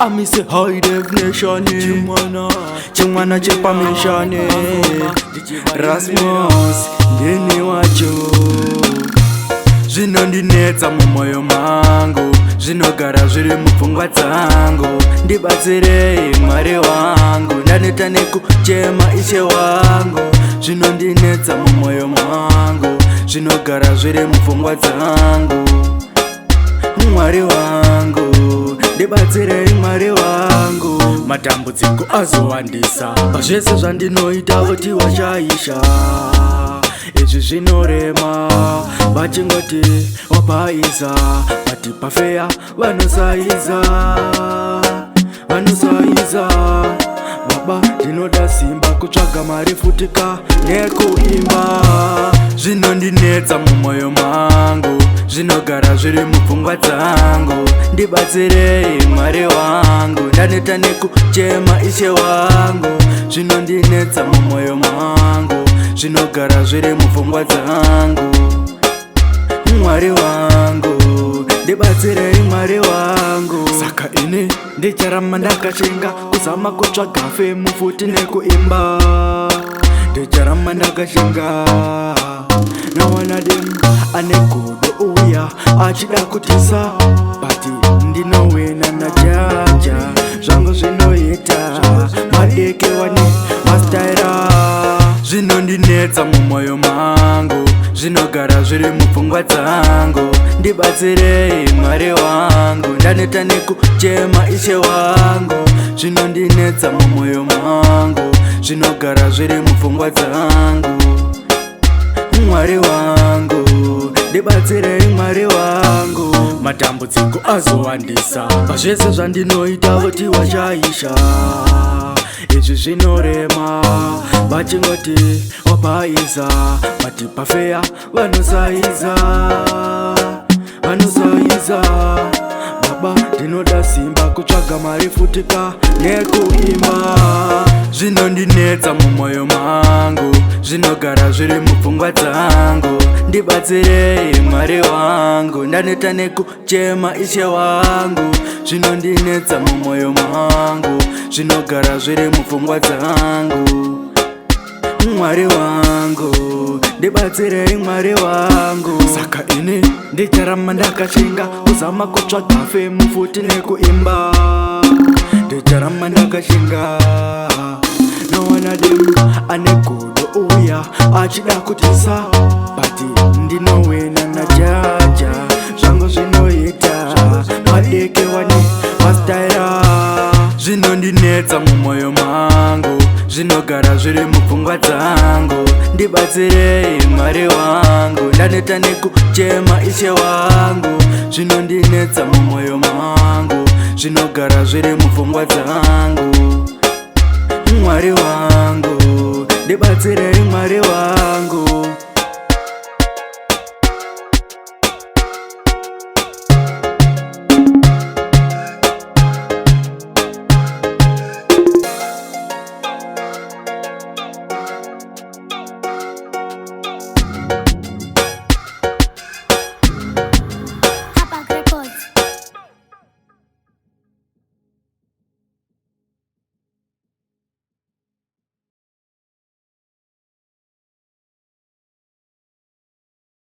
amise high definition chimwana chepamishane Rasmus ndini wacho zvinondinetsa mumwoyo mangu zvinogara zviri mupfungwa dzangu ndibatsirei mwari wangu ndaneta nekuchema ishe wangu zvinondinetsa mumwoyo mangu zvinogara zviri mupfungwa dzangu mwari wangu ndibatsirei mwari wangu matambudziko azowandisa pazvese zvandinoita voti washaisha izvi zvinorema vachingoti wapaiza bati pafeya vanosaiza baba ndinoda simba kutsvaga mari futika nekuimba zvinondinetsa mumwoyo mangu zvinogara zviri mupfungwa dzangu ndibatsirei mwari wangu ndaneta nekuchema ishe wangu zvinondinetsa mumwoyo mangu zvinogara zviri mupfungwa dzangu mwari wangu ndibatsirei mwari wangu saka ini ndicharamba ndakashinga kuzama kutsvaga femu futi nekuimba ndicharamba ndakashinga nawanadem ane godo uya achida kutisa bati ndinowina najaja zvangu zvinoita madekewani mastaira zvinondinetsa mumwoyo mangu zvinogara zviri mupfungwa dzangu ndibatsirei mwari wangu ndaneta nekuchema ishe wangu zvinondinetsa mumwoyo mangu zvinogara zviri mupfungwa dzangu mwari wangu ndibatsirei mwari wangu matambudziko azowandisa pazvese zvandinoita voti washaisha izvi zvinorema vachingoti wapaiza bati pafeya vanosaiza baba ndinoda simba kutsvaga mari futika nekuimba zvinondinetsa mumwoyo mangu zvinogara zviri mupfungwa dzangu ndibatsirei mwari wangu ndaneta nekuchema ishe wangu zvinondinetsa mumwoyo mangu zvinogara zviri mupfungwa dzangu mwari wangu ndibatsirei mwari wangu saka ini ndicharamba ndakashinga kuzama kutsvaga femu futi nekuimba ndicharamba ndakashinga nawanadem ane godo uya achida kutisa bati ndinowina najaja zvangu zvinoita madekewani mastaira zvinondinetsa mumwoyo mangu zvinogara zviri mupfungwa dzangu ndibatsirei mwari wangu ndaneta nekuchema ishe wangu zvinondinetsa mumwoyo mangu zvinogara zviri mupfungwa dzangu mwari wangu ndibatsirei mwari wangu